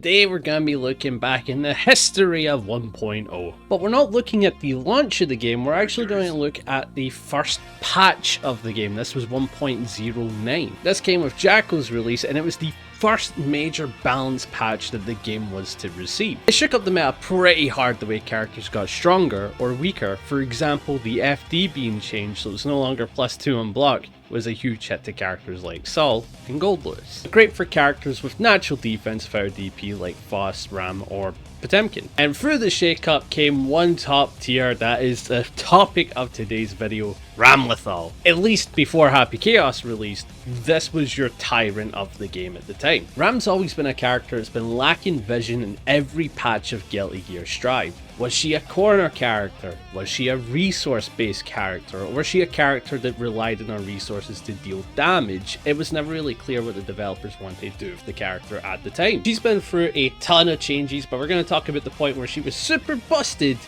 today we're going to be looking back in the history of 1.0. But we're not looking at the launch of the game, we're actually going to look at the first patch of the game. This was 1.09. This came with Jackal's release, and it was the first major balance patch that the game was to receive. It shook up the meta pretty hard the way characters got stronger or weaker. For example, the FD being changed so it's no longer +2 on block was a huge hit to characters like Saul and Goldlewis. Great for characters with natural defense without DP like Foss, Ram or Potemkin. And through the shake-up came one top tier that is the topic of today's video, Ramlethal. At least before Happy Chaos released, this was your tyrant of the game at the time. Ram's always been a character that's been lacking vision in every patch of GuiltyGearStrive. Was she a corner character? Was she a resource-based character? Or was she a character that relied on her resources to deal damage? It was never really clear what the developers wanted to do with the character at the time. She's been through a ton of changes, but we're going to talk about the point where she was super busted,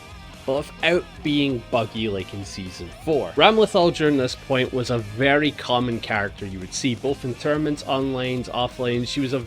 but without being buggy like in Season 4. Ramlethal during this point was a very common character you would see, both in tournaments, online, offline. She was a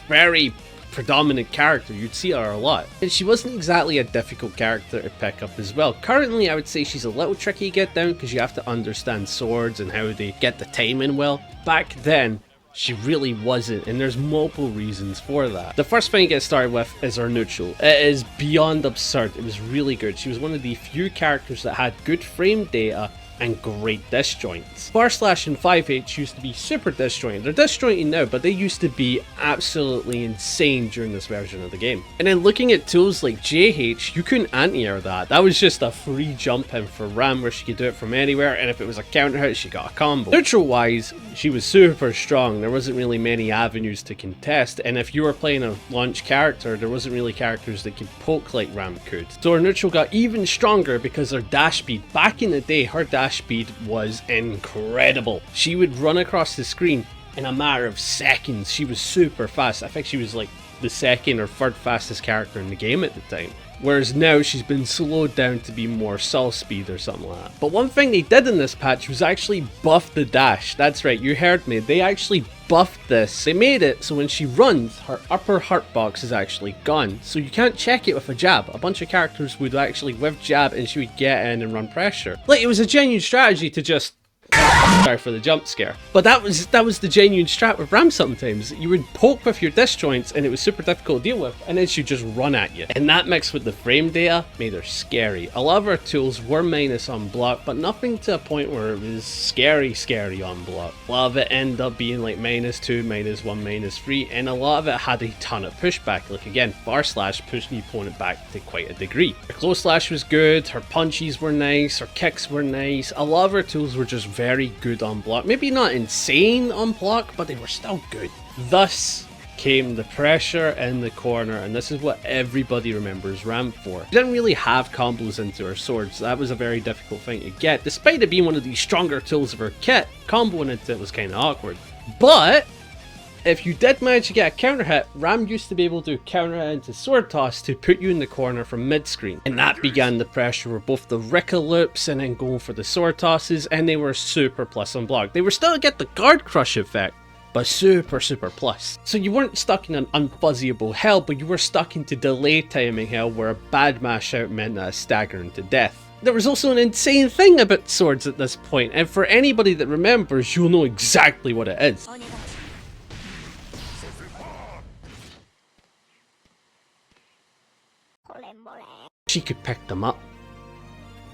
very predominant character, you'd see her a lot. And she wasn't exactly a difficult character to pick up as well. Currently I would say she's a little tricky to get down because you have to understand swords and how they get the timing well. Back then, she really wasn't, and there's multiple reasons for that. The first thing to get started with is her neutral. It is beyond absurd. It was really good. She was one of the few characters that had good frame data and great disjoints. Bar Slash and 5H used to be super disjointed. They're disjointed now, but they used to be absolutely insane during this version of the game. And then looking at tools like JH, you couldn't anti-air that. That was just a free jump in for Ram where she could do it from anywhere, and if it was a counter hit, she got a combo. Neutral wise, she was super strong. There wasn't really many avenues to contest, and if you were playing a launch character, there wasn't really characters that could poke like Ram could. So her neutral got even stronger because her dash speed. Back in the day, her dash speed was incredible. She would run across the screen in a matter of seconds. She was super fast. I think she was like the second or third fastest character in the game at the time. Whereas now she's been slowed down to be more Saul speed or something like that. But one thing they did in this patch was actually buff the dash. That's right, you heard me. They actually buffed this. They made it so when she runs, her upper heart box is actually gone. So you can't check it with a jab. A bunch of characters would actually with jab and she would get in and run pressure. Like, it was a genuine strategy to just... Sorry for the jump scare. But that was the genuine strat with Ram sometimes. You would poke with your disjoints and it was super difficult to deal with, and then she'd just run at you. And that mixed with the frame data made her scary. A lot of her tools were minus on block, but nothing to a point where it was scary on block. A lot of it ended up being like -2, -1, -3, and a lot of it had a ton of pushback. Like again, Bar Slash pushed the opponent back to quite a degree. Her close slash was good, her punches were nice, her kicks were nice. A lot of her tools were just very good on block. Maybe not insane on block, but they were still good. Thus came the pressure in the corner, and this is what everybody remembers Ram for. She didn't really have combos into her swords. That was a very difficult thing to get. Despite it being one of the stronger tools of her kit, comboing into it was kind of awkward. But if you did manage to get a counter hit, Ram used to be able to counter hit into sword toss to put you in the corner from mid-screen. And that began the pressure with both the Ricka loops and then going for the sword tosses, and they were super plus on block. They were still to get the guard crush effect, but super plus. So you weren't stuck in an unfuzzyable hell, but you were stuck into delay timing hell where a bad mash out meant a staggering to death. There was also an insane thing about swords at this point, and for anybody that remembers, you'll know exactly what it is. She could pick them up.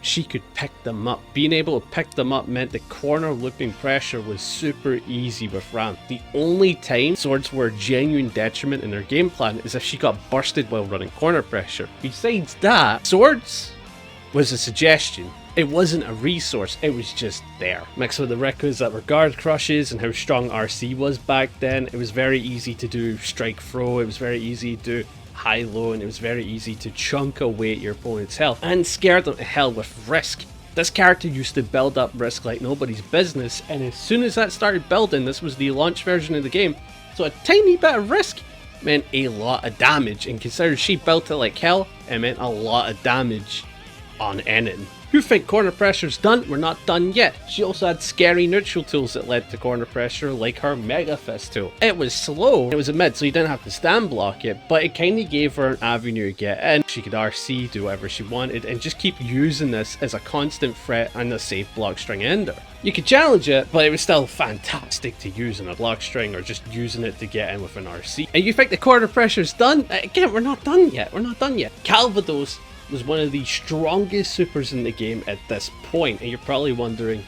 She could pick them up. Being able to pick them up meant the corner looping pressure was super easy with Ram. The only time swords were a genuine detriment in her game plan is if she got bursted while running corner pressure. Besides that, swords was a suggestion. It wasn't a resource, it was just there. Mixed with the Rickas that were guard crushes and how strong RC was back then, it was very easy to do strike throw, it was very easy to do high-low, and it was very easy to chunk away at your opponent's health and scare them to hell with risk. This character used to build up risk like nobody's business, and as soon as that started building, this was the launch version of the game, so a tiny bit of risk meant a lot of damage, and considering she built it like hell, it meant a lot of damage. on anything. You think corner pressure's done? We're not done yet. She also had scary neutral tools that led to corner pressure, like her Mega Fist tool. It was slow, it was a mid, so you didn't have to stand block it, but it kind of gave her an avenue to get in. She could RC, do whatever she wanted, and just keep using this as a constant threat and a safe block string ender. You could challenge it, but it was still fantastic to use in a block string or just using it to get in with an RC. And you think the corner pressure's done? Again, we're not done yet. We're not done yet. Calvados was one of the strongest supers in the game at this point, and you're probably wondering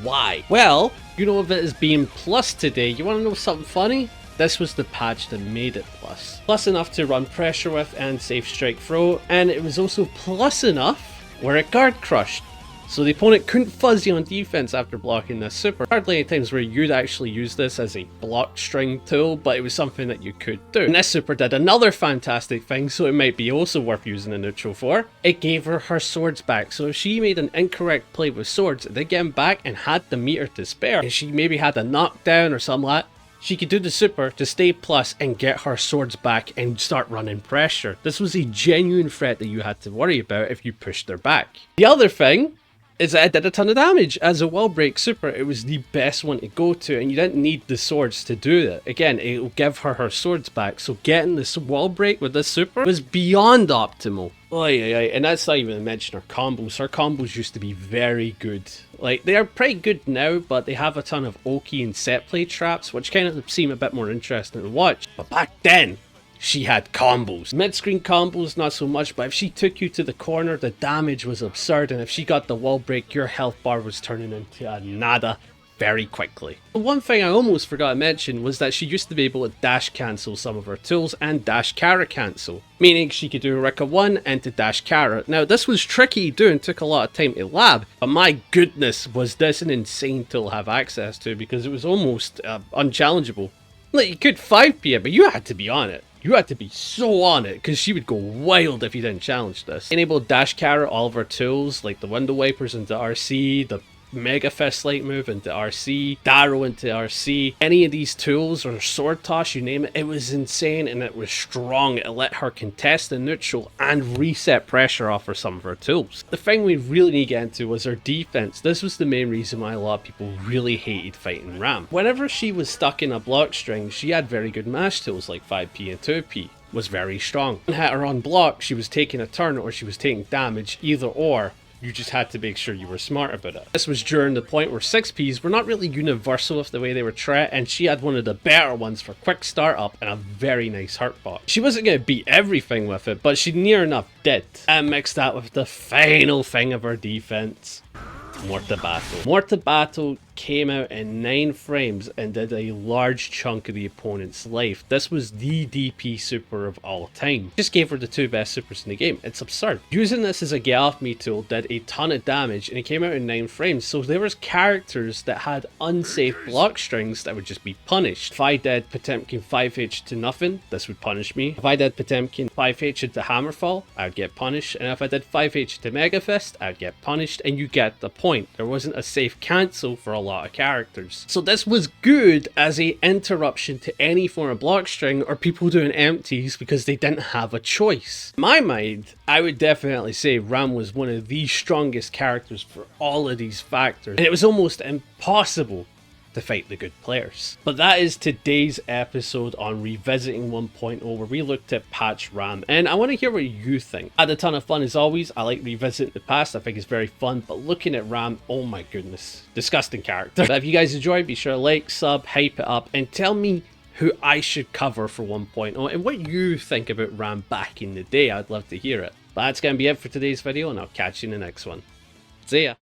why. Well, you know of it as being plus today. You want to know something funny? This was the patch that made it plus. Plus enough to run pressure with and safe strike throw, and it was also plus enough where it guard crushed. So the opponent couldn't fuzz you on defense after blocking this super. Hardly any times where you'd actually use this as a block string tool, but it was something that you could do. And this super did another fantastic thing, so it might be also worth using a neutral for. It gave her swords back, so if she made an incorrect play with swords, they get them back and had the meter to spare, and she maybe had a knockdown or something like that, she could do the super to stay plus and get her swords back and start running pressure. This was a genuine threat that you had to worry about if you pushed her back. The other thing is that it did a ton of damage. As a wall break super, it was the best one to go to, and you didn't need the swords to do that. Again, it will give her swords back, so getting this wall break with this super was beyond optimal. And that's not even to mention her combos. Her combos used to be very good. Like, they are pretty good now, but they have a ton of Oki and set play traps, which kind of seem a bit more interesting to watch. But back then, she had combos. Mid-screen combos, not so much, but if she took you to the corner, the damage was absurd, and if she got the wall break, your health bar was turning into a nada very quickly. The one thing I almost forgot to mention was that she used to be able to dash cancel some of her tools and dash Kara cancel, meaning she could do a Rika 1 and to dash Kara. Now this was tricky to do and took a lot of time to lab, but my goodness was this an insane tool to have access to, because it was almost unchallengeable. Like, you could 5p it, but you had to be on it. You had to be so on it, because she would go wild if you didn't challenge this. Enable dash Kara all of her tools, like the window wipers into RC, the Mega Fist light move into RC, Darrow into RC, any of these tools or sword toss, you name it, it was insane and it was strong. It let her contest the neutral and reset pressure off for some of her tools. The thing we really need to get into was her defense. This was the main reason why a lot of people really hated fighting Ram. Whenever she was stuck in a block string, she had very good mash tools like 5p and 2p. Was very strong. Hit her on block, she was taking a turn or she was taking damage, either or. You just had to make sure you were smart about it. This was during the point where 6Ps were not really universal with the way they were treated, and she had one of the better ones for quick startup and a very nice hurt bot. She wasn't going to beat everything with it, but she near enough did. And mix that with the final thing of her defense. Morta Battle. Morta Battle came out in 9 frames and did a large chunk of the opponent's life. This was the DP super of all time. Just gave her the 2 best supers in the game. It's absurd. Using this as a get off me tool did a ton of damage, and it came out in 9 frames, so there was characters that had unsafe block strings that would just be punished. If I did Potemkin 5H to nothing, this would punish me. If I did Potemkin 5H into Hammerfall, I would get punished, and if I did 5H to Mega Fist, I would get punished, and you get the point. There wasn't a safe cancel for a lot of characters. So this was good as a interruption to any form of block string or people doing empties because they didn't have a choice. In my mind, I would definitely say Ram was one of the strongest characters for all of these factors, and it was almost impossible to fight the good players. But that is today's episode on Revisiting 1.0, where we looked at patch Ram, and I want to hear what you think. I had a ton of fun as always. I like revisiting the past, I think it's very fun, but looking at Ram, oh my goodness, disgusting character. But if you guys enjoyed, be sure to like, sub, hype it up, and tell me who I should cover for 1.0 and what you think about Ram back in the day. I'd love to hear it. But that's going to be it for today's video, and I'll catch you in the next one. See ya.